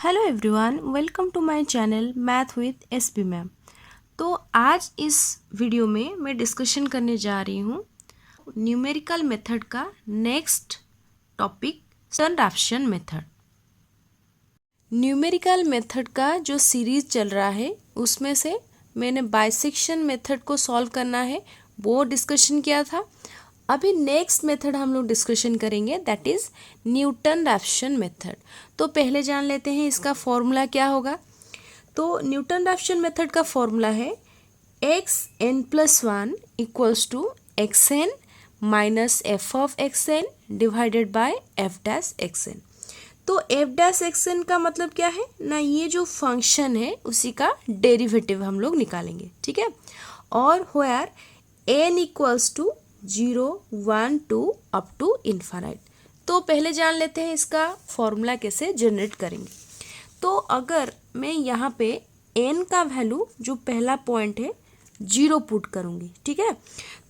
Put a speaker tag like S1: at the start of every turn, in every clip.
S1: Hello everyone, welcome to my channel math with SP ma'am. तो आज इस video में मैं डिस्कशन करने जा रही हूँ न्यूमेरिकल मेथड का next topic subtraction method. Numerical method का जो सीरीज चल रहा है उसमें से मैंने बाइसेक्शन मेथड को सॉल्व करना है वो डिस्कशन किया था। अभी नेक्स्ट मेथड हम लोग डिस्कशन करेंगे, that is Newton Raphson method. तो पहले जान लेते हैं इसका फॉर्मूला क्या होगा। तो न्यूटन रैप्शन मेथड का फॉर्मूला है x n plus one equals to x n minus f of x n divided by f dash x n. तो एफ डैश एक्स एन का मतलब क्या है ना, ये जो फंक्शन है उसी का डेरिवेटिव हम लोग निकालेंगे, ठीक है। और where n equals to 0, 1, 2 up to infinite. तो पहले जान लेते हैं इसका फॉर्मूला कैसे जनरेट करेंगे। तो अगर मैं यहाँ पे n का वैल्यू जो पहला पॉइंट है 0 पुट करूँगी, ठीक है,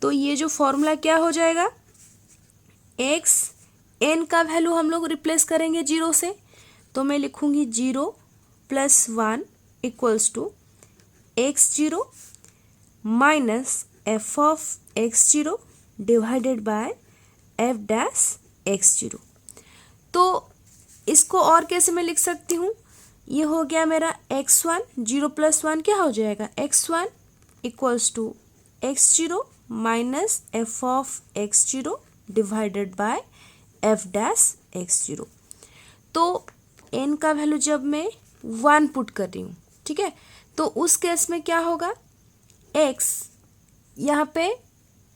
S1: तो ये जो फॉर्मूला क्या हो जाएगा, x n का वैल्यू हम लोग रिप्लेस करेंगे 0 से। तो मैं लिखूँगी 0 plus 1 equals to x0 minus f of x0 divided by f dash x0। तो इसको और कैसे मैं लिख सकती हूँ, ये हो गया मेरा x1, 0 प्लस 1 क्या हो जाएगा, x1 equals to x0 minus f of x0 divided by f dash x0। तो n का वैल्यू जब मैं 1 पुट कर रही हूँ, ठीक है, तो उस केस में क्या होगा, x यहाँ पे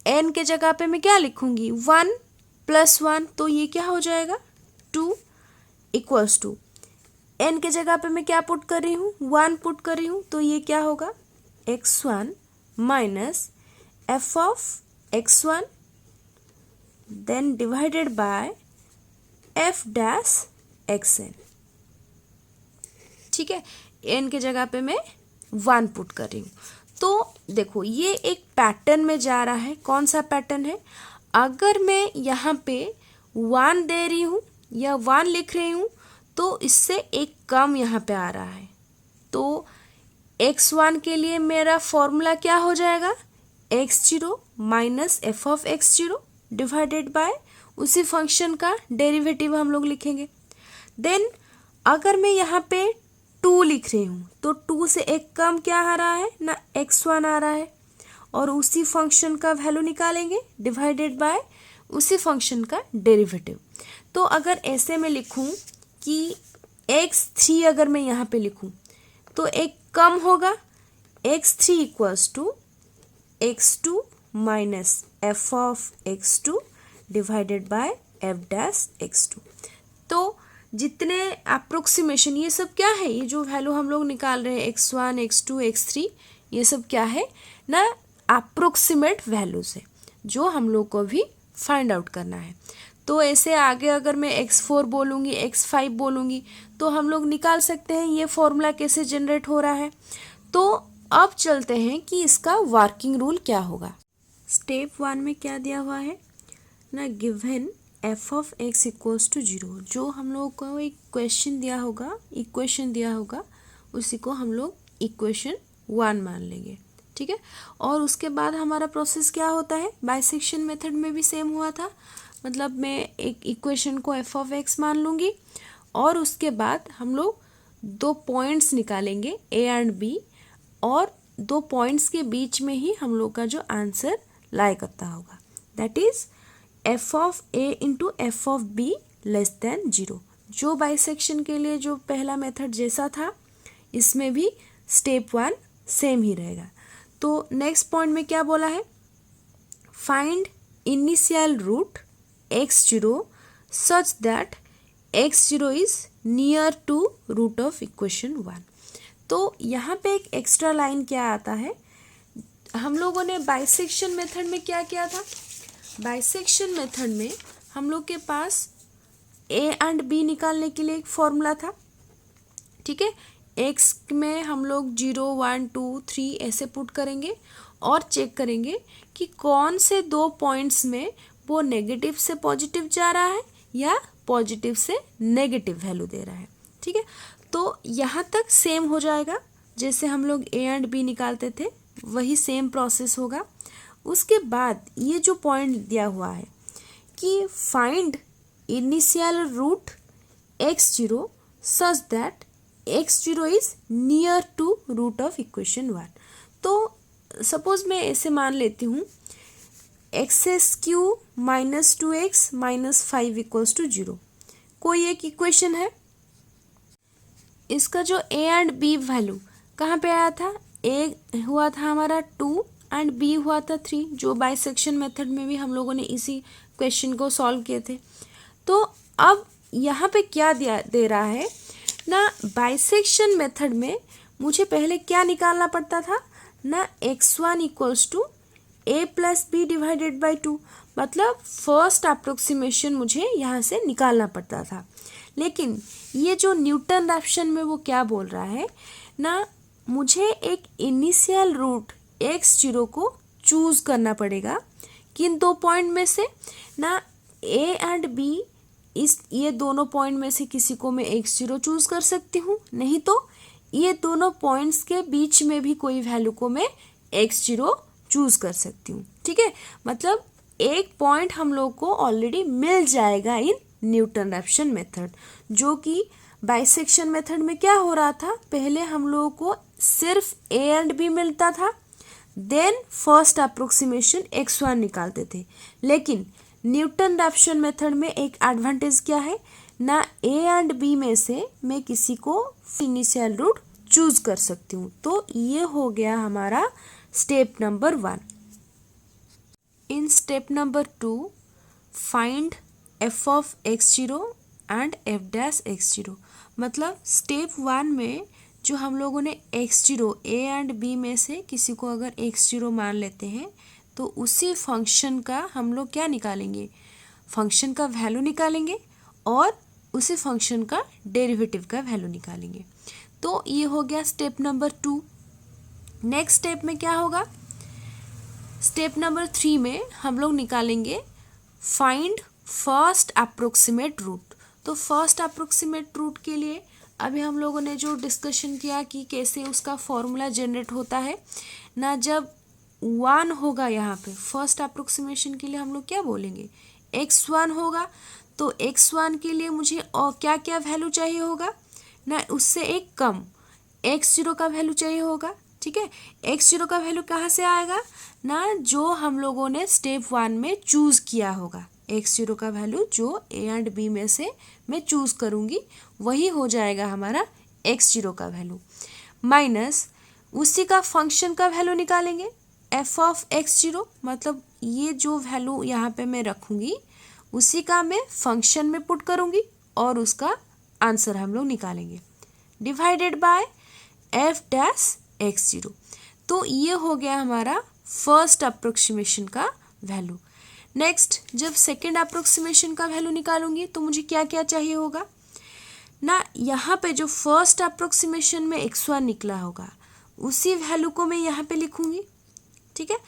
S1: n के जगह पे मैं क्या लिखूंगी 1 प्लस 1, तो ये क्या हो जाएगा 2 इक्वल्स टू n के जगह पे मैं क्या पुट कर रही हूँ 1 पुट कर रही हूँ, तो ये क्या होगा x1 minus f of x1 then divided by f dash xn, ठीक है। n के जगह पे मैं 1 पुट कर रही हूँ। तो देखो ये एक पैटर्न में जा रहा है। कौन सा पैटर्न है, अगर मैं यहाँ पे 1 दे रही हूँ या 1 लिख रही हूँ तो इससे एक कम यहाँ पे आ रहा है। तो x1 के लिए मेरा फॉर्मूला क्या हो जाएगा, x0 minus f of x0 divided bye उसी फंक्शन का डेरिवेटिव हम लोग लिखेंगे। देन अगर मैं यहाँ पे 2 लिख रही हूँ तो 2 से एक कम क्या आ रहा है ना, x1 आ रहा है, और उसी फंक्शन का वैल्यू निकालेंगे डिवाइडेड बाय उसी फंक्शन का डेरिवेटिव। तो अगर ऐसे में लिखूँ कि x3 अगर मैं यहाँ पे लिखूँ तो एक कम होगा, x3 equals to x2 minus f of x2 divided by f dash x2। तो जितने अप्रोक्सीमेशन ये सब क्या है, ये जो वैल्यू हम लोग निकाल रहे हैं x1, x2, x3, ये सब क्या है ना, अप्रोक्सीमेट वैल्यूज है जो हम लोग को भी फाइंड आउट करना है। तो ऐसे आगे अगर मैं x4 बोलूँगी, x5 बोलूँगी तो हम लोग निकाल सकते हैं ये फॉर्मूला कैसे जनरेट हो रहा है। तो अब चलते हैं कि इसका वर्किंग रूल क्या होगा। स्टेप 1 में क्या दिया हुआ है ना, given f of x equals to 0, जो हम लोग को एक क्वेश्चन दिया होगा, इक्वेशन दिया होगा, उसी को हम लोग इक्वेशन 1 मान लेंगे, ठीक है। और उसके बाद हमारा प्रोसेस क्या होता है, बाइसेक्शन मेथड में भी सेम हुआ था, मतलब मैं एक इक्वेशन को एफ ऑफ एक्स मान लूँगी और उसके बाद हम लोग 2 पॉइंट्स निकालेंगे ए एंड बी, और 2 पॉइंट्स के बीच में ही हम लोग का जो आंसर लाई करता होगा, that is F of A into F of be less than 0। जो बाइसेक्शन के लिए जो पहला मेथड जैसा था, इसमें भी स्टेप 1 सेम ही रहेगा। तो नेक्स्ट पॉइंट में क्या बोला है, find initial root x0 such that x0 is near to root of equation 1। तो यहाँ पे एक एक्स्ट्रा लाइन क्या आता है, हम लोगों ने बाइसेक्शन मेथड में क्या किया था, बाइसेक्शन मेथड में हम लोग के पास a एंड b निकालने के लिए एक फॉर्मूला था, ठीक है। x में हम लोग 0, 1, 2, 3 ऐसे पुट करेंगे और चेक करेंगे कि कौन से 2 पॉइंट्स में वो नेगेटिव से पॉजिटिव जा रहा है या पॉजिटिव से नेगेटिव वैल्यू दे रहा है। ठीक है, तो यहाँ तक सेम हो जाएगा जैसे हम लोग ए एंड बी निकालते थे, वही सेम प्रोसेस होगा। उसके बाद ये जो पॉइंट दिया हुआ है कि find initial root x0 such that x0 is near to root of equation 1। तो सपोज मैं ऐसे मान लेती हूँ x³ minus 2x minus 5 equals to 0। कोई एक इक्वेशन है, इसका जो a एंड b वैल्यू कहाँ पे आया था, a हुआ था हमारा 2 एंड b हुआ था 3, जो बाइसेक्शन मेथड में भी हम लोगों ने इसी क्वेश्चन को सॉल्व किए थे। तो अब यहाँ पे क्या दे रहा है ना, बाइसेक्शन मेथड में मुझे पहले क्या निकालना पड़ता था ना, x1 equals to a plus b divided by 2, मतलब फर्स्ट अप्रोक्सीमेशन मुझे यहाँ से निकालना पड़ता था। लेकिन ये जो न्यूटन रैप्शन में वो क्या बोल रहा है ना, मुझे एक इनिशियल रूट x0 को चूज करना पड़ेगा। किन दो पॉइंट में से ना, a एंड b, इस ये दोनों पॉइंट में से किसी को मैं x0 चूज कर सकती हूँ, नहीं तो ये दोनों पॉइंट्स के बीच में भी कोई वैल्यू को मैं x0 चूज कर सकती हूँ। ठीक है, मतलब एक पॉइंट हम लोग को ऑलरेडी मिल जाएगा इन न्यूटन रैप्शन मेथड, जो कि बाइसेक्शन मेथड में क्या हो रहा था, पहले हम लोगों को सिर्फ a एंड b मिलता था, देन फर्स्ट अप्रोक्सीमेशन x1 निकालते थे। लेकिन न्यूटन रैप्शन मेथड में एक एडवांटेज क्या है ना, a एंड b में से मैं किसी को इनिशियल रूट चूज कर सकती हूँ। तो ये हो गया हमारा step number 1। In step number 2 find f of x0 and f dash x0। मतलब स्टेप 1 में जो हम लोगों ने x0 a एंड b में से किसी को अगर x0 मान लेते हैं, तो उसी फंक्शन का हम लोग क्या निकालेंगे, फंक्शन का वैल्यू निकालेंगे और उसी फंक्शन का डेरिवेटिव का वैल्यू निकालेंगे। तो ये हो गया स्टेप नंबर 2। नेक्स्ट स्टेप में क्या होगा, स्टेप नंबर 3 में हम लोग निकालेंगे फाइंड फर्स्ट अप्रोक्सीमेट रूट। तो फर्स्ट अप्रोक्सीमेट रूट के लिए अभी हम लोगों ने जो डिस्कशन किया कि कैसे उसका फॉर्मूला जनरेट होता है ना, जब 1 होगा यहाँ पे फर्स्ट अप्रोक्सीमेशन के लिए हम लोग क्या बोलेंगे, x1 होगा। तो x1 के लिए मुझे और क्या क्या वैल्यू चाहिए होगा ना, उससे एक कम x0 का वैल्यू चाहिए होगा। ठीक है, x0 का वैल्यू कहाँ से आएगा ना, जो हम लोगों ने स्टेप 1 में चूज किया होगा, x0 का वैल्यू जो a एंड b में से मैं चूज करूँगी वही हो जाएगा हमारा x0 का वैल्यू, माइनस उसी का फंक्शन का वैल्यू निकालेंगे f ऑफ x0। मतलब ये जो वैल्यू यहाँ पे मैं रखूँगी उसी का मैं फंक्शन में पुट करूँगी और उसका आंसर हम लोग निकालेंगे, divided by f dash x0। तो ये हो गया हमारा फर्स्ट अप्रोक्सीमेशन का वैल्यू। नेक्स्ट जब सेकेंड अप्रोक्सीमेशन का वैल्यू निकालूंगी तो मुझे क्या क्या चाहिए होगा ना, यहाँ पे जो फर्स्ट अप्रोक्सीमेशन में x1 निकला होगा उसी वैल्यू को मैं यहाँ पे लिखूंगी। ठीक है,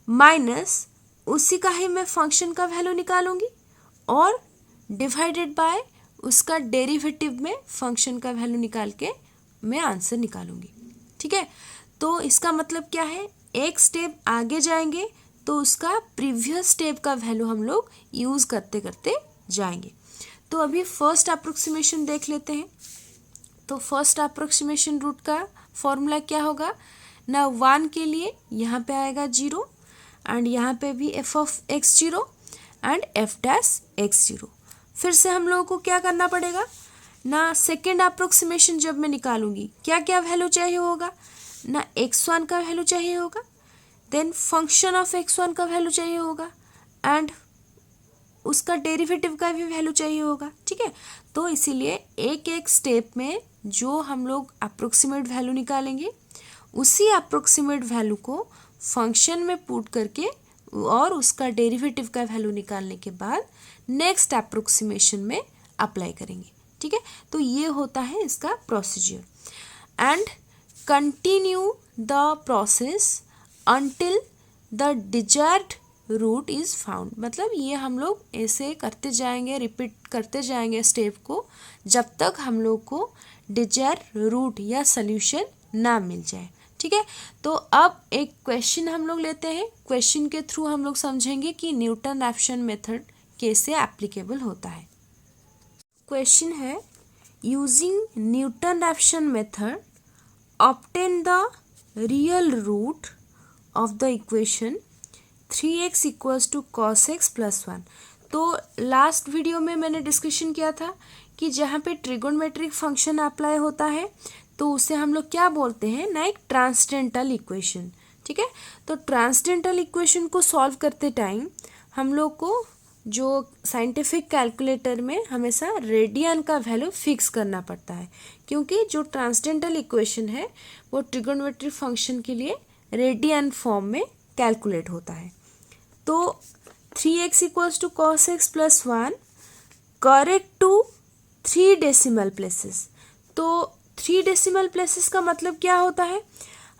S1: माइनस उसी का ही मैं फंक्शन का वैल्यू निकालूंगी और डिवाइडेड बाय उसका डेरिवेटिव में फंक्शन का वैल्यू निकाल के मैं आंसर निकालूंगी। ठीक है, तो इसका मतलब क्या है, एक स्टेप आगे जाएंगे तो उसका प्रीवियस स्टेप का वैल्यू हम लोग यूज़ करते करते जाएंगे। तो अभी फर्स्ट अप्रोक्सीमेशन देख लेते हैं। तो फर्स्ट अप्रोक्सीमेशन रूट का फॉर्मूला क्या होगा ना, 1 के लिए यहाँ पे आएगा 0 एंड यहाँ पे भी f of x0 and f dash x0। फिर से हम लोगों को क्या करना पड़ेगा ना, सेकेंड अप्रोक्सीमेशन जब मैं निकालूंगी क्या क्या वैल्यू चाहिए होगा ना, x1 का वैल्यू चाहिए होगा, देन फंक्शन ऑफ x1 का वैल्यू चाहिए होगा एंड उसका डेरिवेटिव का भी वैल्यू चाहिए होगा। ठीक है, तो इसीलिए एक एक स्टेप में जो हम लोग अप्रोक्सीमेट वैल्यू निकालेंगे उसी अप्रोक्सीमेट वैल्यू को फंक्शन में पुट करके और उसका डेरिवेटिव का वैल्यू निकालने के बाद नेक्स्ट अप्रोक्सीमेशन में अप्लाई करेंगे। ठीक है, तो ये होता है इसका procedure and continue the process until the desired root is found. मतलब ये हम लोग ऐसे करते जाएंगे, रिपीट करते जाएंगे स्टेप को, जब तक हम लोग को डिजायर रूट या सल्यूशन ना मिल जाए। ठीक है, तो अब एक क्वेश्चन हम लोग लेते हैं। क्वेश्चन के थ्रू हम लोग समझेंगे कि न्यूटन रैप्सन मेथड कैसे एप्लीकेबल होता है। क्वेश्चन है, using Newton Raphson method obtain the real root of the equation 3x equals to cos x plus 1। तो लास्ट वीडियो में मैंने डिस्कशन किया था कि जहाँ पे ट्रिगोनमेट्रिक फंक्शन अप्लाई होता है तो उसे हम लोग क्या बोलते हैं ना, एक ट्रांसडेंटल इक्वेशन। ठीक है, तो ट्रांसडेंटल इक्वेशन को सॉल्व करते टाइम हम लोग को जो साइंटिफिक कैलकुलेटर में हमेशा रेडियन का वैल्यू फिक्स करना पड़ता है, क्योंकि जो ट्रांसडेंटल इक्वेशन है वो ट्रिगोनमेट्रिक फंक्शन के लिए रेडियन फॉर्म में कैलकुलेट होता है। तो 3x equals to cos x plus 1 correct to 3 decimal places. तो 3 डेसिमल प्लेसेस का मतलब क्या होता है,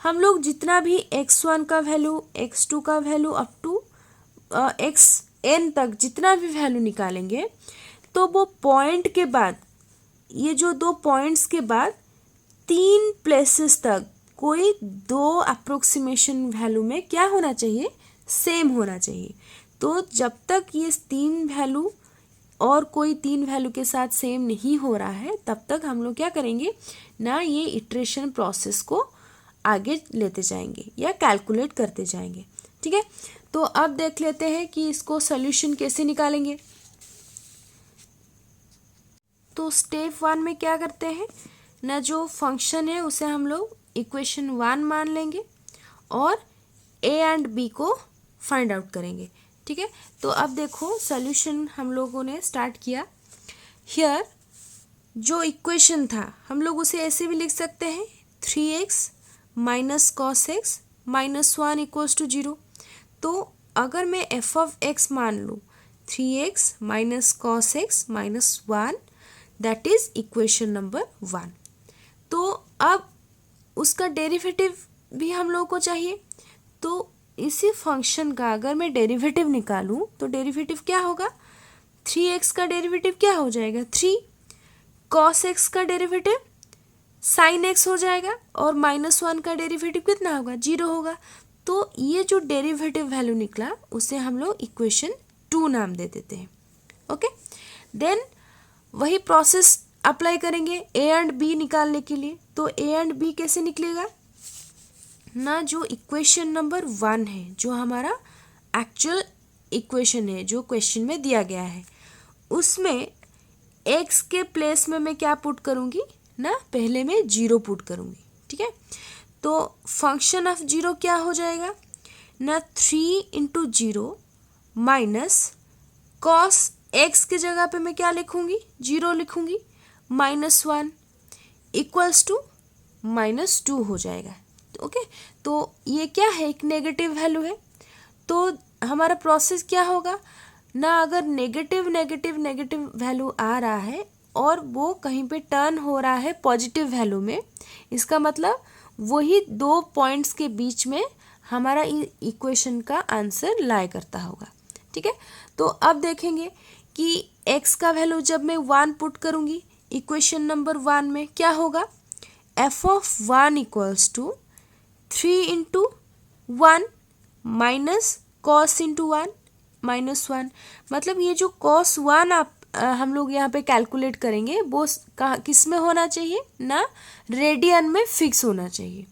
S1: हम लोग जितना भी x1 का वैल्यू, x2 का वैल्यू अप टू xn तक जितना भी वैल्यू निकालेंगे, तो वो पॉइंट के बाद, ये जो 2 पॉइंट्स के बाद 3 प्लेसेस तक कोई 2 अप्रोक्सीमेशन वैल्यू में क्या होना चाहिए, सेम होना चाहिए। तो जब तक ये 3 वैल्यू और कोई 3 वैल्यू के साथ सेम नहीं हो रहा है, तब तक हम लोग क्या करेंगे ना, ये इटरेशन प्रोसेस को आगे लेते जाएंगे या कैलकुलेट करते जाएंगे। ठीक है, तो अब देख लेते हैं कि इसको सॉल्यूशन कैसे निकालेंगे। तो स्टेप 1 में क्या करते हैं ना, जो फंक्शन है उसे हम लोग इक्वेशन 1 मान लेंगे और a एंड b को फाइंड आउट करेंगे। ठीक है, तो अब देखो सॉल्यूशन हम लोगों ने स्टार्ट किया। हियर जो इक्वेशन था हम लोग उसे ऐसे भी लिख सकते हैं, 3x minus cos x minus 1 equals to 0। तो अगर मैं f ऑफ x मान लूँ 3x minus cos x minus 1, that is equation number 1। तो अब उसका डेरिवेटिव भी हम लोग को चाहिए। तो इसी फंक्शन का अगर मैं डेरिवेटिव निकालूं तो डेरिवेटिव क्या होगा, 3x का डेरिवेटिव क्या हो जाएगा 3, cos x का डेरिवेटिव sin x हो जाएगा और माइनस 1 का डेरिवेटिव कितना होगा, 0 होगा। तो ये जो डेरिवेटिव वैल्यू निकला उसे हम लोग इक्वेशन 2 नाम दे देते हैं। ओके, देन वही प्रोसेस अप्लाई करेंगे a एंड b निकालने के लिए। तो a एंड b कैसे निकलेगा ना, जो इक्वेशन नंबर 1 है, जो हमारा एक्चुअल इक्वेशन है जो क्वेश्चन में दिया गया है, उसमें x के प्लेस में मैं क्या पुट करूँगी ना, पहले मैं 0 पुट करूँगी। ठीक है, तो फंक्शन ऑफ 0 क्या हो जाएगा ना, 3 इंटू 0 माइनस cos x के जगह पे मैं क्या लिखूँगी, 0 लिखूँगी, माइनस 1 इक्वल्स टू माइनस 2 हो जाएगा। ओके, तो ये क्या है, एक नेगेटिव वैल्यू है। तो हमारा प्रोसेस क्या होगा ना, अगर नेगेटिव नेगेटिव नेगेटिव वैल्यू आ रहा है और वो कहीं पे टर्न हो रहा है पॉजिटिव वैल्यू में, इसका मतलब वही 2 पॉइंट्स के बीच में हमारा इक्वेशन का आंसर लाई करता होगा। ठीक है, तो अब देखेंगे कि x का वैल्यू जब मैं 1 पुट करूँगी इक्वेशन नंबर 1 में क्या होगा, f of 1 equals to 3 into 1 minus cos into 1 minus 1। मतलब ये जो cos 1 आप हम लोग यहाँ पे कैलकुलेट करेंगे वो किस में होना चाहिए ना, रेडियन में फिक्स होना चाहिए।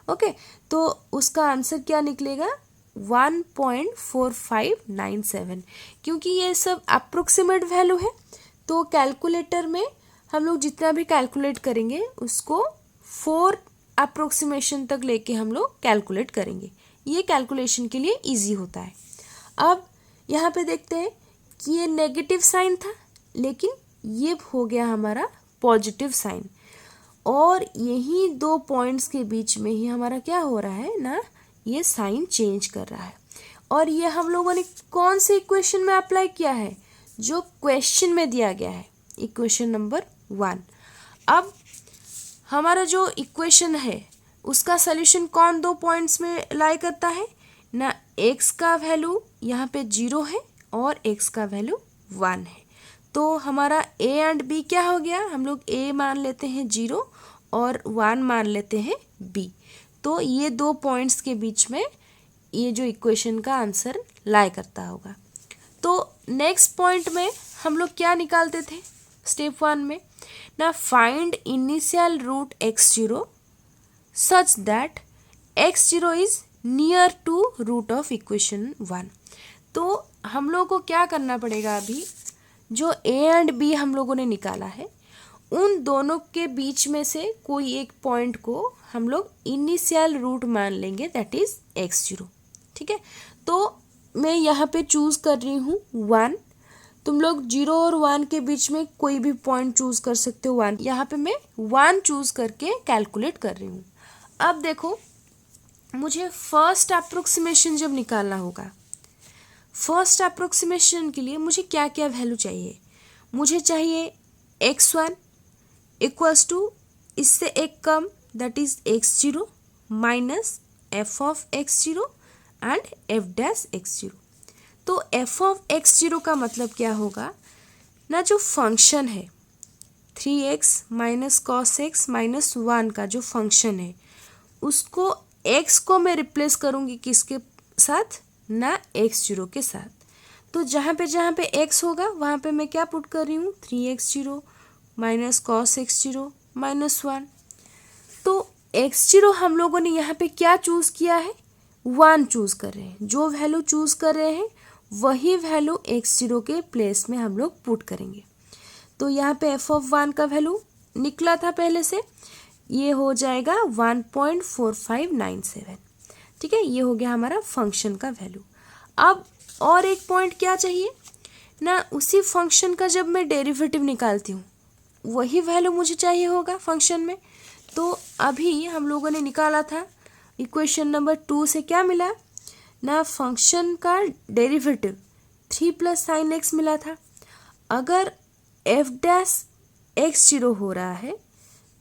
S1: ओके, तो उसका आंसर क्या निकलेगा 1.4597। क्योंकि ये सब अप्रोक्सीमेट वैल्यू है तो कैलकुलेटर में हम लोग जितना भी कैलकुलेट करेंगे उसको 4 अप्रोक्सीमेशन तक लेके हम लोग कैलकुलेट करेंगे। ये कैलकुलेशन के लिए इजी होता है। अब यहाँ पे देखते हैं कि ये नेगेटिव साइन था लेकिन ये हो गया हमारा पॉजिटिव साइन, और यही 2 पॉइंट्स के बीच में ही हमारा क्या हो रहा है ना, ये साइन चेंज कर रहा है। और ये हम लोगों ने कौन से इक्वेशन में अप्लाई किया है, जो क्वेश्चन में दिया गया है, इक्वेशन नंबर 1। अब हमारा जो इक्वेशन है उसका सॉल्यूशन कौन 2 पॉइंट्स में लाई करता है ना, x का वैल्यू यहाँ पे 0 है और x का वैल्यू 1 है। तो हमारा a एंड b क्या हो गया, हम लोग a मान लेते हैं 0 और 1 मान लेते हैं b। तो ये दो पॉइंट्स के बीच में ये जो इक्वेशन का आंसर लाई करता होगा। तो नेक्स्ट पॉइंट में हम लोग क्या निकालते थे स्टेप 1 में ना, find initial root x0 such that x0 is near to root of equation 1। तो हम लोग को क्या करना पड़ेगा, अभी जो a एंड b हम लोगों ने निकाला है उन दोनों के बीच में से कोई एक पॉइंट को हम लोग इनिशियल रूट मान लेंगे, दैट इज x0। ठीक है, तो मैं यहाँ पे चूज कर रही हूँ 1। तुम लोग 0 और 1 के बीच में कोई भी पॉइंट चूज कर सकते हो 1। यहाँ पे मैं 1 चूज करके कैलकुलेट कर रही हूँ। अब देखो, मुझे फर्स्ट अप्रोक्सीमेशन जब निकालना होगा, फर्स्ट अप्रोक्सीमेशन के लिए मुझे क्या क्या वैल्यू चाहिए, मुझे चाहिए x1 इक्वल्स टू इससे एक कम, that is x0 minus f of x0 and f dash x0। तो f ऑफ x0 का मतलब क्या होगा ना, जो फंक्शन है 3x minus cos x minus 1 का जो फंक्शन है उसको x को मैं रिप्लेस करूँगी किसके साथ ना, x0 के साथ। तो जहाँ पे x होगा वहाँ पे मैं क्या पुट कर रही हूँ 3x0 minus cos x0 minus 1। तो x0 हम लोगों ने यहाँ पे क्या चूज़ किया है, 1 चूज़ कर रहे हैं। जो वैल्यू चूज़ कर रहे हैं वही वैल्यू x0 के प्लेस में हम लोग पुट करेंगे। तो यहाँ पे f ऑफ 1 का वैल्यू निकला था पहले से, ये हो जाएगा 1.4597। ठीक है, ये हो गया हमारा फंक्शन का वैल्यू। अब और एक पॉइंट क्या चाहिए ना, उसी फंक्शन का जब मैं डेरिवेटिव निकालती हूँ वही वैल्यू मुझे चाहिए होगा फंक्शन में। तो अभी हम लोगों ने निकाला था इक्वेशन नंबर 2 से क्या मिला ना, फंक्शन का डेरिवेटिव 3 प्लस साइन एक्स मिला था। अगर f डैश x0 हो रहा है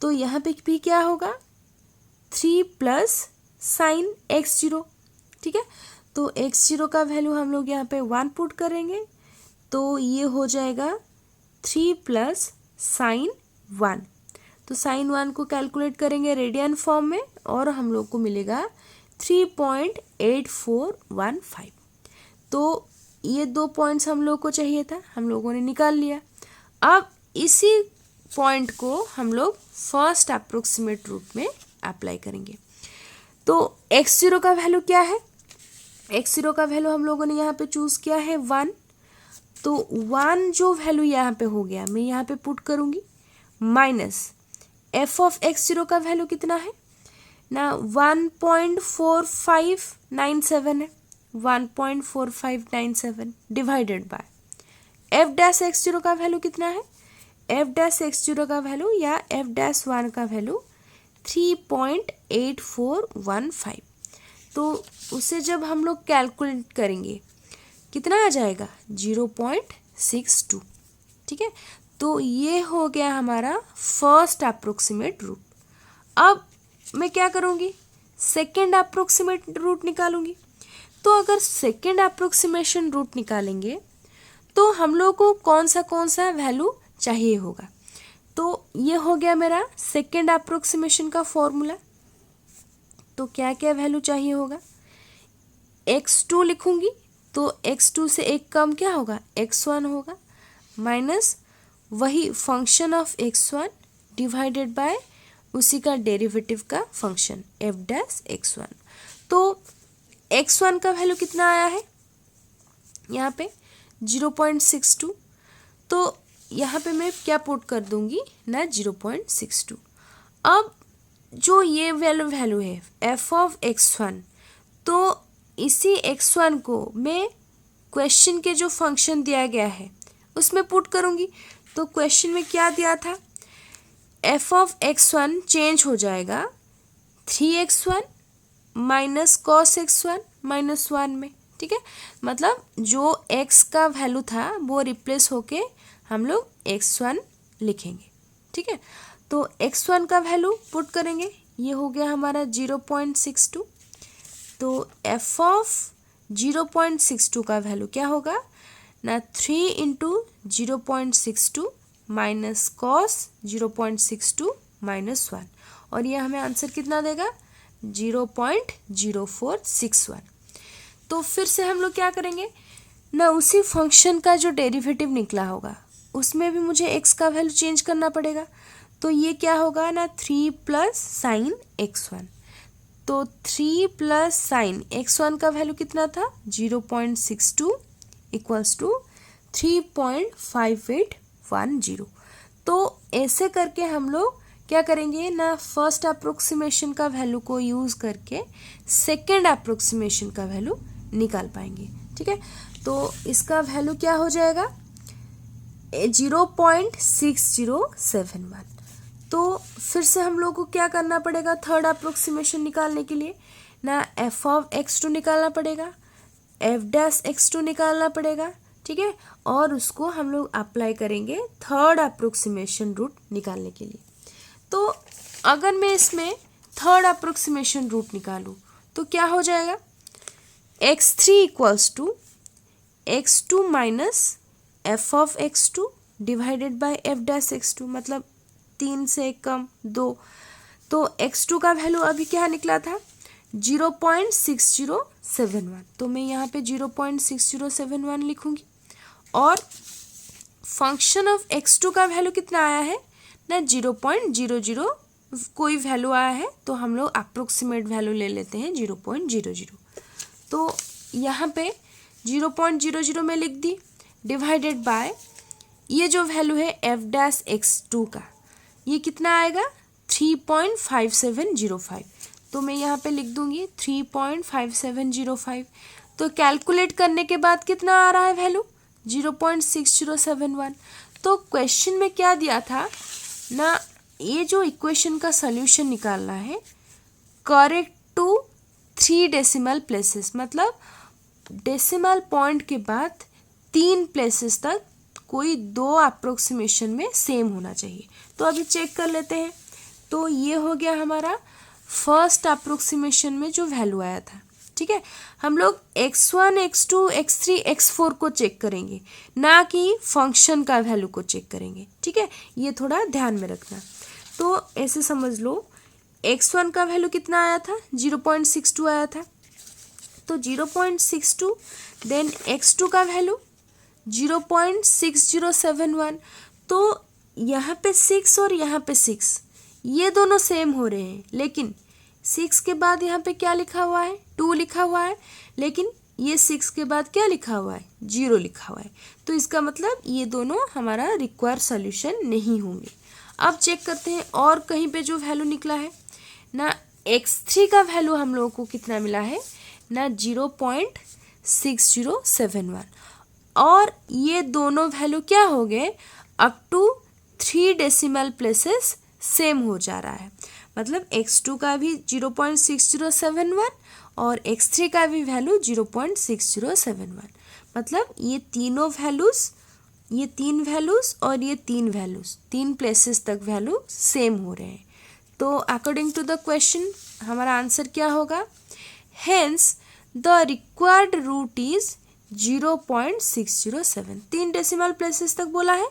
S1: तो यहाँ पे भी क्या होगा 3 प्लस साइन x0। ठीक है, तो x0 का वैल्यू हम लोग यहाँ पे 1 पुट करेंगे, तो ये हो जाएगा 3 प्लस साइन 1। तो साइन 1 को कैलकुलेट करेंगे रेडियन फॉर्म में और हम लोग को मिलेगा 3.8415। तो ये दो पॉइंट्स हम लोग को चाहिए था, हम लोगों ने निकाल लिया। अब इसी पॉइंट को हम लोग फर्स्ट अप्रोक्सीमेट रूट में अप्लाई करेंगे। तो x0 का वैल्यू क्या है, x0 का वैल्यू हम लोगों ने यहाँ पे चूज़ किया है 1। तो 1 जो वैल्यू यहाँ पे हो गया मैं यहाँ पे पुट करूँगी, माइनस f ऑफ x0 का वैल्यू कितना है ना 1.4597 है, 1.4597 divided by f dash x0 का वैल्यू कितना है, f डैश x0 का वैल्यू या f डैश 1 का वैल्यू 3.8415। तो उसे जब हम लोग कैलकुलेट करेंगे कितना आ जाएगा 0.62। ठीक है, तो ये हो गया हमारा फर्स्ट अप्रोक्सीमेट रूट। अब मैं क्या करूँगी, सेकेंड अप्रोक्सीमेट रूट निकालूंगी। तो अगर सेकेंड अप्रोक्सीमेशन रूट निकालेंगे तो हम लोग को कौन सा वैल्यू चाहिए होगा। तो ये हो गया मेरा सेकेंड अप्रोक्सीमेशन का फॉर्मूला। तो क्या क्या वैल्यू चाहिए होगा, x2 लिखूंगी तो x2 से एक कम क्या होगा x1 होगा, माइनस वही function of x1 divided by उसी का डेरिवेटिव का फंक्शन f डैश x1। तो x1 का वैल्यू कितना आया है यहाँ पे 0.62। तो यहाँ पे मैं क्या पुट कर दूंगी ना 0.62। अब जो ये वैल्यू है f ऑफ x1, तो इसी x1 को मैं क्वेश्चन के जो फंक्शन दिया गया है उसमें पुट करूँगी। तो क्वेश्चन में क्या दिया था, f ऑफ x1 चेंज हो जाएगा 3x1 minus cos x1 minus 1 में। ठीक है, मतलब जो x का वैल्यू था वो रिप्लेस होके हम लोग x1 लिखेंगे। ठीक है, तो x1 का वैल्यू पुट करेंगे, ये हो गया हमारा 0.62। तो f ऑफ 0.62 का वैल्यू क्या होगा ना 3 इंटू 0.62 माइनस कॉस 0.62 माइनस 1, और ये हमें आंसर कितना देगा 0.0461। तो फिर से हम लोग क्या करेंगे ना, उसी फंक्शन का जो डेरिवेटिव निकला होगा उसमें भी मुझे x का वैल्यू चेंज करना पड़ेगा। तो ये क्या होगा ना 3 प्लस साइन x1, तो 3 प्लस साइन x1 का वैल्यू कितना था 0.62 इक्वल्स टू 3.5810। तो ऐसे करके हम लोग क्या करेंगे ना, फर्स्ट अप्रोक्सीमेशन का वैल्यू को यूज़ करके सेकेंड अप्रोक्सीमेशन का वैल्यू निकाल पाएंगे। ठीक है, तो इसका वैल्यू क्या हो जाएगा 0.6071। तो फिर से हम लोग को क्या करना पड़ेगा थर्ड अप्रोक्सीमेशन निकालने के लिए ना, f ऑफ x2 निकालना पड़ेगा, f डैश x2 निकालना पड़ेगा। ठीक है, और उसको हम लोग अप्लाई करेंगे थर्ड अप्रोक्सीमेशन रूट निकालने के लिए। तो अगर मैं इसमें थर्ड अप्रोक्सीमेशन रूट निकालूं तो क्या हो जाएगा x3 equals to x2 minus f of x2 divided by f dash x2, मतलब 3 से कम 2। तो x2 का वैल्यू अभी क्या निकला था 0.6071, तो मैं यहाँ पे 0.6071 लिखूंगी। और फंक्शन ऑफ x2 का वैल्यू कितना आया है ना 0.00 कोई वैल्यू आया है, तो हम लोग अप्रोक्सीमेट वैल्यू ले लेते हैं 0.00। तो यहाँ पे 0.00 में लिख दी डिवाइडेड बाय ये जो वैल्यू है f डैश x2 का, ये कितना आएगा 3.5705। तो मैं यहाँ पे लिख दूंगी 3.5705। तो कैलकुलेट करने के बाद कितना आ रहा है वैल्यू 0.6071। तो क्वेश्चन में क्या दिया था ना, ये जो इक्वेशन का सॉल्यूशन निकालना है करेक्ट टू 3 डेसिमल प्लेसेस, मतलब डेसिमल पॉइंट के बाद 3 प्लेसेस तक कोई 2 अप्रोक्सीमेशन में सेम होना चाहिए। तो अभी चेक कर लेते हैं। तो ये हो गया हमारा फर्स्ट अप्रोक्सीमेशन में जो वैल्यू आया था। ठीक है, हम लोग x1, x2, x3, x4 को चेक करेंगे, ना कि फंक्शन का वैल्यू को चेक करेंगे। ठीक है, ये थोड़ा ध्यान में रखना। तो ऐसे समझ लो x1 का वैल्यू कितना आया था 0.62 आया था, तो 0.62, देन x2 का वैल्यू 0.6071। तो यहाँ पे 6 और यहाँ पे 6 ये दोनों सेम हो रहे हैं, लेकिन 6 के बाद यहाँ पे क्या लिखा हुआ है 2 लिखा हुआ है, लेकिन ये 6 के बाद क्या लिखा हुआ है 0 लिखा हुआ है। तो इसका मतलब ये दोनों हमारा रिक्वायर सॉल्यूशन नहीं होंगे। अब चेक करते हैं और कहीं पे जो वैल्यू निकला है ना, x3 का वैल्यू हम लोगों को कितना मिला है ना 0.6071, और ये दोनों वैल्यू क्या हो गए up to 3 decimal places same हो जा रहा है। मतलब x2 का भी 0.6071 और x3 का भी वैल्यू 0.6071, मतलब ये तीनों वैल्यूज, ये 3 वैल्यूज और ये 3 वैल्यूज 3 प्लेसेस तक वैल्यू सेम हो रहे हैं। तो अकॉर्डिंग टू द क्वेश्चन हमारा आंसर क्या होगा, hence the required root is 0.607। 3 decimal places तक बोला है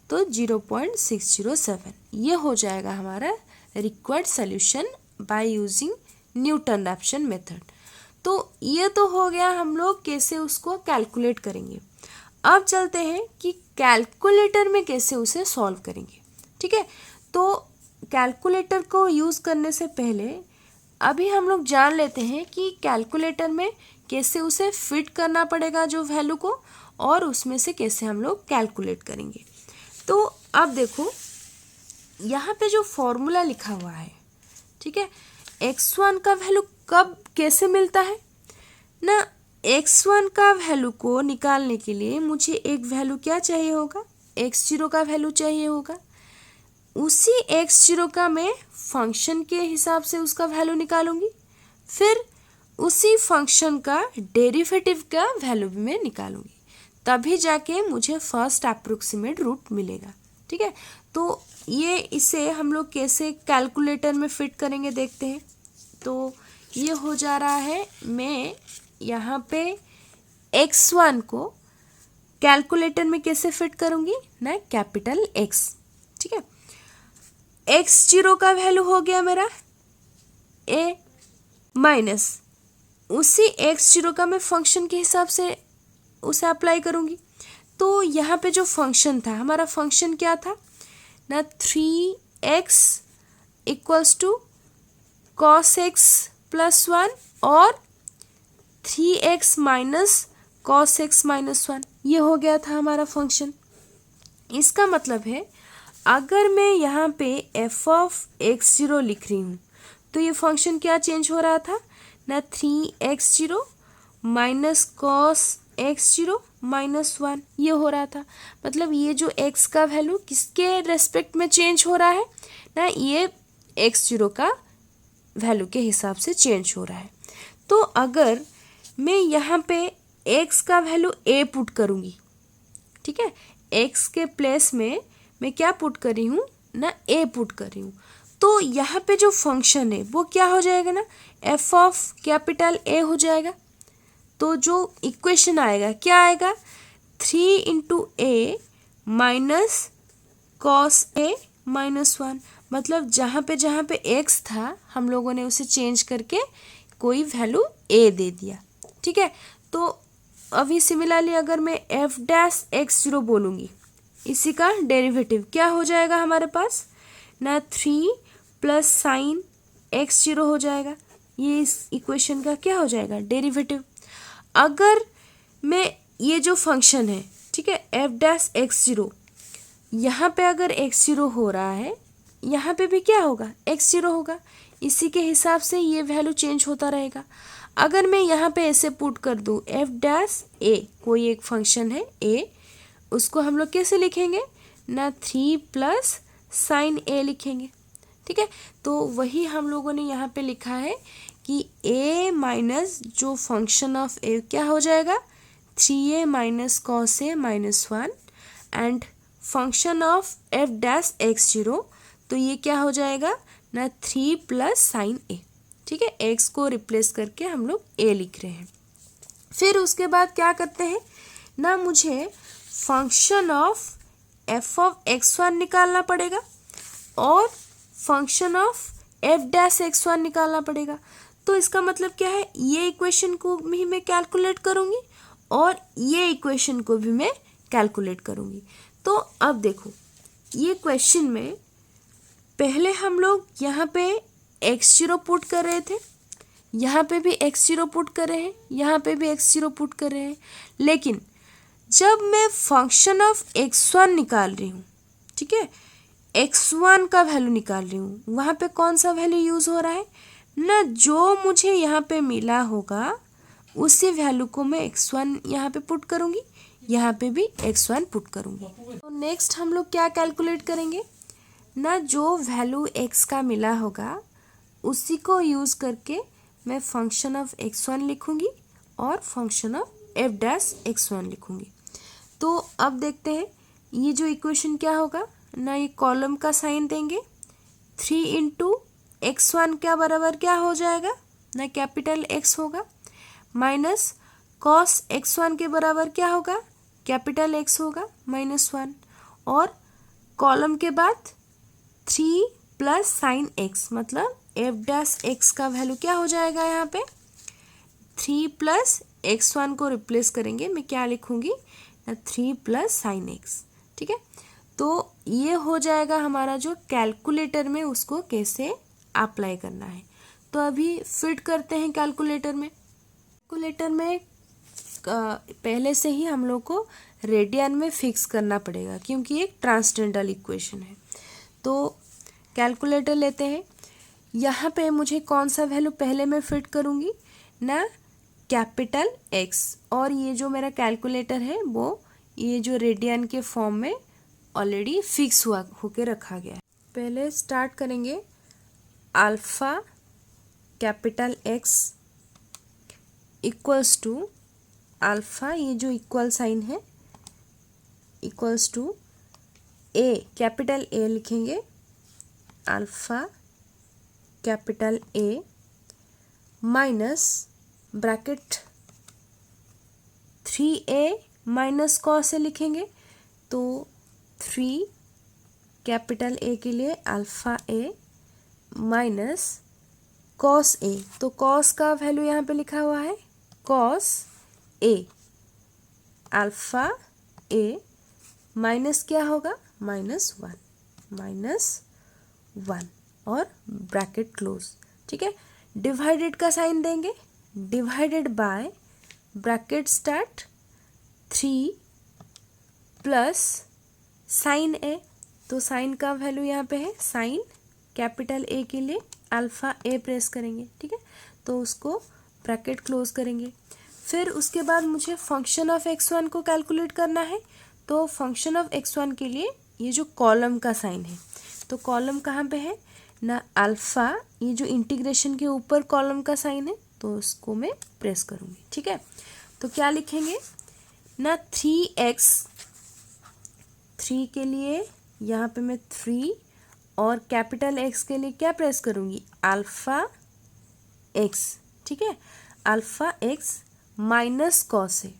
S1: तो 0.607 ये हो जाएगा हमारा required solution by using Newton Raphson method. तो ये तो हो गया हम लोग कैसे उसको कैलकुलेट करेंगे। अब चलते हैं कि कैलकुलेटर में कैसे उसे सॉल्व करेंगे। ठीक है, तो कैलकुलेटर को यूज़ करने से पहले अभी हम लोग जान लेते हैं कि कैलकुलेटर में कैसे उसे फिट करना पड़ेगा जो वैल्यू को, और उसमें से कैसे हम लोग कैलकुलेट करेंगे। तो अब देखो यहाँ पे जो फॉर्मूला लिखा हुआ है, ठीक है, x1 का वैल्यू कब कैसे मिलता है ना, x1 का वैल्यू को निकालने के लिए मुझे एक वैल्यू क्या चाहिए होगा x0 का वैल्यू चाहिए होगा। उसी x0 का मैं फंक्शन के हिसाब से उसका वैल्यू निकालूंगी, फिर उसी फंक्शन का डेरिवेटिव का वैल्यू भी मैं निकालूंगी, तभी जाके मुझे फर्स्ट अप्रोक्सीमेट रूट मिलेगा। ठीक है, तो ये इसे हम लोग कैसे कैलकुलेटर में फिट करेंगे देखते हैं। तो ये हो जा रहा है, मैं यहाँ पे x1 को कैलकुलेटर में कैसे फिट करूंगी ना, कैपिटल X, ठीक है। x0 का वैल्यू हो गया मेरा a माइनस उसी x0 का मैं फंक्शन के हिसाब से उसे अप्लाई करूंगी। तो यहाँ पे जो फंक्शन था, हमारा फंक्शन क्या था ना, 3x equals to cos x plus 1 और 3x minus cos x minus 1, ये हो गया था हमारा फंक्शन। इसका मतलब है अगर मैं यहाँ पे f ऑफ x0 लिख रही हूँ तो ये फंक्शन क्या चेंज हो रहा था ना, 3x0 minus cos x0 minus 1, ये हो रहा था। मतलब ये जो x का वैल्यू किसके रेस्पेक्ट में चेंज हो रहा है ना, ये x0 का वैल्यू के हिसाब से चेंज हो रहा है। तो अगर मैं यहाँ पे x का वैल्यू a पुट करूँगी, ठीक है, x के प्लेस में मैं क्या पुट कर रही हूँ ना, a पुट कर रही हूँ, तो यहाँ पे जो फंक्शन है वो क्या हो जाएगा ना, f ऑफ कैपिटल A हो जाएगा। तो जो इक्वेशन आएगा क्या आएगा, 3 into a minus cos a minus 1। मतलब जहाँ पे x था हम लोगों ने उसे चेंज करके कोई वैल्यू a दे दिया, ठीक है। तो अभी सिमिलरली अगर मैं f डैश x0 बोलूँगी, इसी का डेरिवेटिव क्या हो जाएगा हमारे पास ना, 3 प्लस साइन x0 हो जाएगा। ये इस इक्वेशन का क्या हो जाएगा, डेरिवेटिव। अगर मैं ये जो फंक्शन है, ठीक है, f डैश x0, यहाँ पे अगर x0 हो रहा है, यहाँ पे भी क्या होगा, x0 होगा। इसी के हिसाब से ये वैल्यू चेंज होता रहेगा। अगर मैं यहाँ पे ऐसे पुट कर दूँ f डैश a, कोई एक फंक्शन है a, उसको हम लोग कैसे लिखेंगे ना, 3 प्लस साइन a लिखेंगे, ठीक है। तो वही हम लोगों ने यहाँ पे लिखा है कि a माइनस जो फंक्शन ऑफ a क्या हो जाएगा, 3a minus cos a minus 1 and function of f dash x0, तो ये क्या हो जाएगा ना, 3 प्लस साइन a, ठीक है। x को रिप्लेस करके हम लोग a लिख रहे हैं। फिर उसके बाद क्या करते हैं ना, मुझे function of f of x1 निकालना पड़ेगा और function of f dash x1 निकालना पड़ेगा। तो इसका मतलब क्या है, ये इक्वेशन को भी मैं कैलकुलेट करूँगी और ये इक्वेशन को भी मैं कैलकुलेट करूँगी। तो अब देखो, ये क्वेश्चन में पहले हम लोग यहाँ पे x0 पुट कर रहे थे, यहाँ पे भी x0 पुट कर रहे हैं, यहाँ पे भी x0 पुट कर रहे हैं, लेकिन जब मैं फंक्शन ऑफ x1 निकाल रही हूँ, ठीक है, x1 का वैल्यू निकाल रही हूँ, वहाँ पे कौन सा वैल्यू यूज़ हो रहा है ना, जो मुझे यहाँ पे मिला होगा उसी वैल्यू को मैं x1 यहाँ पे पुट करूँगी, यहाँ पे भी x1 पुट करूँगी। तो नेक्स्ट हम लोग क्या कैलकुलेट करेंगे ना, जो वैल्यू x का मिला होगा उसी को यूज़ करके मैं फंक्शन ऑफ x1 लिखूँगी और function of f dash x1 लिखूँगी। तो अब देखते हैं ये जो इक्वेशन क्या होगा ना, ये कॉलम का साइन देंगे, 3 इंटू x1 क्या बराबर क्या हो जाएगा ना, कैपिटल X होगा, माइनस कॉस x1 के बराबर क्या होगा, कैपिटल X होगा, माइनस 1, और कॉलम के बाद 3 प्लस साइन x, मतलब f डैश x का वैल्यू क्या हो जाएगा, यहाँ पे 3 प्लस x1 को रिप्लेस करेंगे, मैं क्या लिखूँगी ना, 3 प्लस साइन x, ठीक है। तो ये हो जाएगा हमारा जो कैलकुलेटर में उसको कैसे अप्लाई करना है। तो अभी फिट करते हैं कैलकुलेटर में। कैलकुलेटर में पहले से ही हम लोग को रेडियन में फिक्स करना पड़ेगा क्योंकि एक ट्रांसडेंटल इक्वेशन है। तो कैलकुलेटर लेते हैं, यहाँ पे मुझे कौन सा वैल्यू पहले मैं फिट करूँगी ना, कैपिटल X, और ये जो मेरा कैलकुलेटर है वो ये जो रेडियन के फॉर्म में ऑलरेडी फिक्स हुआ होके रखा गया है। पहले स्टार्ट करेंगे alpha capital X equals to alpha, ये जो इक्वल साइन है, equals to A, capital A लिखेंगे, alpha capital A minus bracket 3a minus cos A लिखेंगे, तो 3 कैपिटल ए के लिए alpha A minus cos A, तो कॉस का वैल्यू यहाँ पे लिखा हुआ है cos A, alpha A minus क्या होगा -1 और ब्रैकेट क्लोज। ठीक है, डिवाइडेड का साइन देंगे, divided by bracket start 3 plus sign A, तो साइन का वैल्यू यहाँ पे है साइन कैपिटल ए के लिए अल्फ़ा ए प्रेस करेंगे। ठीक है, तो उसको ब्रैकेट क्लोज करेंगे। फिर उसके बाद मुझे फंक्शन ऑफ x1 को कैलकुलेट करना है, तो फंक्शन ऑफ x1 के लिए ये जो कॉलम का साइन है, तो कॉलम कहाँ पे है ना, अल्फ़ा, ये जो इंटीग्रेशन के ऊपर कॉलम का साइन है, तो उसको मैं प्रेस करूँगी। ठीक है, तो क्या लिखेंगे ना 3x, 3 के लिए यहाँ पे मैं 3 और कैपिटल x के लिए क्या प्रेस करूँगी अल्फ़ा x। ठीक है, अल्फ़ा x माइनस कॉस है,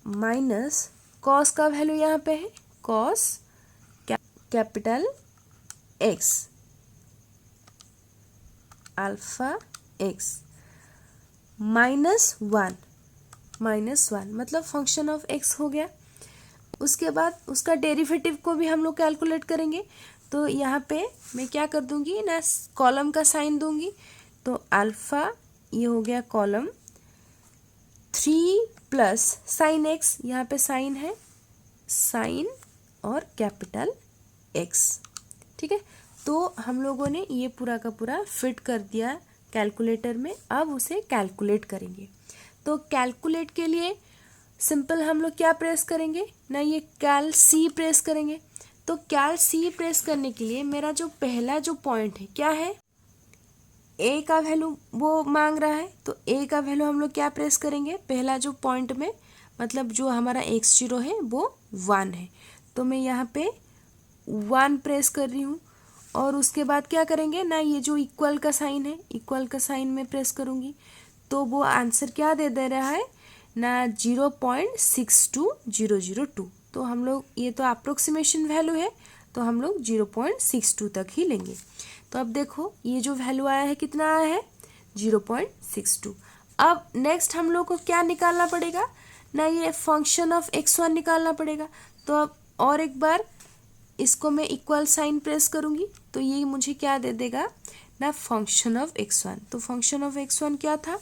S1: माइनस कॉस का वैल्यू यहाँ पे है cos capital x alpha x -1 मतलब फंक्शन ऑफ x हो गया। उसके बाद उसका डेरिवेटिव को भी हम लोग कैलकुलेट करेंगे, तो यहाँ पे मैं क्या कर दूंगी ना, कॉलम का साइन दूंगी, तो अल्फ़ा ये हो गया कॉलम 3 प्लस साइन x, यहाँ पे साइन है साइन और कैपिटल x। ठीक है, तो हम लोगों ने ये पूरा का पूरा फिट कर दिया कैलकुलेटर में। अब उसे कैलकुलेट करेंगे, तो कैलकुलेट के लिए सिंपल हम लोग क्या प्रेस करेंगे ना, ये कैल सी प्रेस करेंगे। तो कैल सी प्रेस करने के लिए मेरा जो पहला जो पॉइंट है क्या है, ए का वैल्यू वो मांग रहा है, तो ए का वैल्यू हम लोग क्या प्रेस करेंगे, पहला जो पॉइंट में मतलब जो हमारा x0 है वो 1 है, तो मैं यहाँ पे 1 प्रेस कर रही हूँ। और उसके बाद क्या करेंगे ना, ये जो इक्वल का साइन है, इक्वल का साइन में प्रेस करूँगी, तो वो आंसर क्या दे रहा है ना 0.62002। तो हम लोग ये तो अप्रोक्सीमेशन वैल्यू है, तो हम लोग 0.62 तक ही लेंगे। तो अब देखो ये जो वैल्यू आया है कितना आया है 0.62। अब नेक्स्ट हम लोग को क्या निकालना पड़ेगा ना, ये फंक्शन ऑफ x1 निकालना पड़ेगा। तो अब और एक बार इसको मैं इक्वल साइन प्रेस करूँगी, तो ये मुझे क्या दे देगा ना फंक्शन ऑफ x1। तो फंक्शन ऑफ x1 क्या था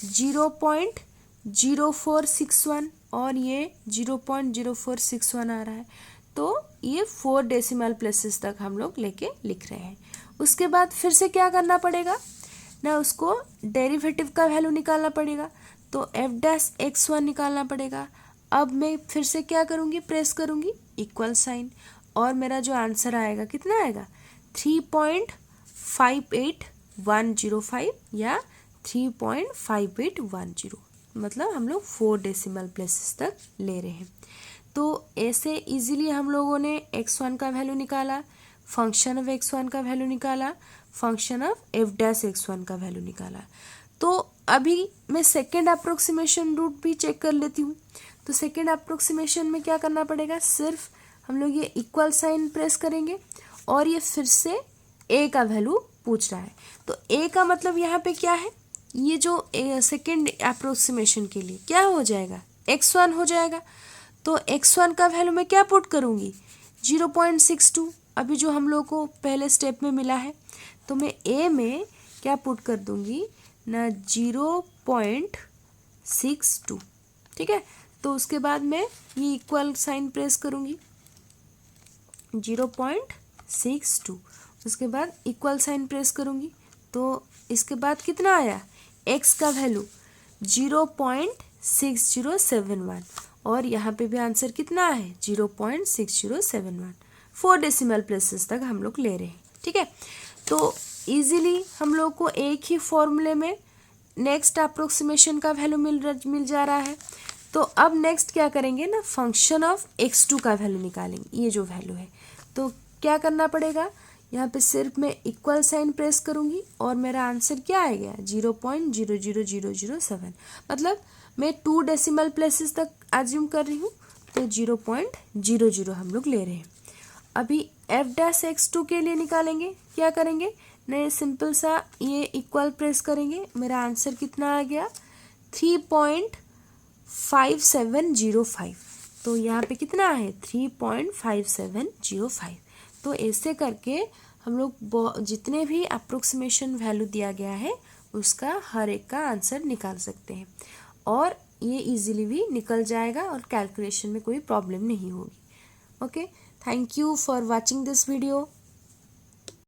S1: 0.0461 और ये 0.0461 आ रहा है, तो ये 4 डेसिमल प्लेसेस तक हम लोग लेके लिख रहे हैं। उसके बाद फिर से क्या करना पड़ेगा ना, उसको डेरिवेटिव का वैल्यू निकालना पड़ेगा, तो f'(x1) निकालना पड़ेगा। अब मैं फिर से क्या करूँगी, प्रेस करूँगी इक्वल साइन, और मेरा जो आंसर आएगा कितना आएगा 3.58105 या 3.5810, मतलब हम लोग 4 डेसिमल प्लेसेस तक ले रहे हैं। तो ऐसे इजीली हम लोगों ने x1 का वैल्यू निकाला, फंक्शन ऑफ x1 का वैल्यू निकाला, फंक्शन ऑफ f'(x1) का वैल्यू निकाला। तो अभी मैं सेकेंड अप्रोक्सीमेशन रूट भी चेक कर लेती हूँ। तो सेकेंड अप्रोक्सीमेशन में क्या करना पड़ेगा, सिर्फ हम लोग ये इक्वल साइन प्रेस करेंगे और ये फिर से a का वैल्यू पूछ रहा है। तो a का मतलब यहाँ पे क्या है, ये जो सेकेंड अप्रोक्सीमेशन के लिए क्या हो जाएगा x1 हो जाएगा। तो x1 का वैल्यू मैं क्या पुट करूँगी 0.62, अभी जो हम लोग को पहले स्टेप में मिला है। तो मैं a में क्या पुट कर दूँगी ना 0.62। ठीक है, तो उसके बाद मैं ये इक्वल साइन प्रेस करूँगी 0.62, उसके बाद इक्वल साइन प्रेस करूँगी, तो इसके बाद कितना आया x का वैल्यू 0.6071 और यहाँ पे भी आंसर कितना है 0.6071। 4 डेसिमल प्लेसेस तक हम लोग ले रहे हैं। ठीक है, तो इजीली हम लोग को एक ही फॉर्मूले में नेक्स्ट अप्रोक्सीमेशन का वैल्यू मिल जा रहा है। तो अब नेक्स्ट क्या करेंगे ना, फंक्शन ऑफ x2 का वैल्यू निकालेंगे, ये जो वैल्यू है। तो क्या करना पड़ेगा, यहाँ पे सिर्फ मैं इक्वल साइन प्रेस करूँगी और मेरा आंसर क्या आएगा 0.00007। मतलब मैं 2 डेसिमल प्लेसेस तक एज्यूम कर रही हूँ, तो 0.00 हम लोग ले रहे हैं। अभी f'(x2) के लिए निकालेंगे, क्या करेंगे, नहीं सिंपल सा ये इक्वल प्रेस करेंगे, मेरा आंसर कितना आ गया 3.5705। तो यहाँ पे कितना है 3.5705। तो ऐसे करके हम लोग जितने भी अप्रोक्सीमेशन वैल्यू दिया गया है उसका हर एक का आंसर निकाल सकते हैं, और ये इजीली भी निकल जाएगा और कैलकुलेशन में कोई प्रॉब्लम नहीं होगी। Okay, thank you for watching this video.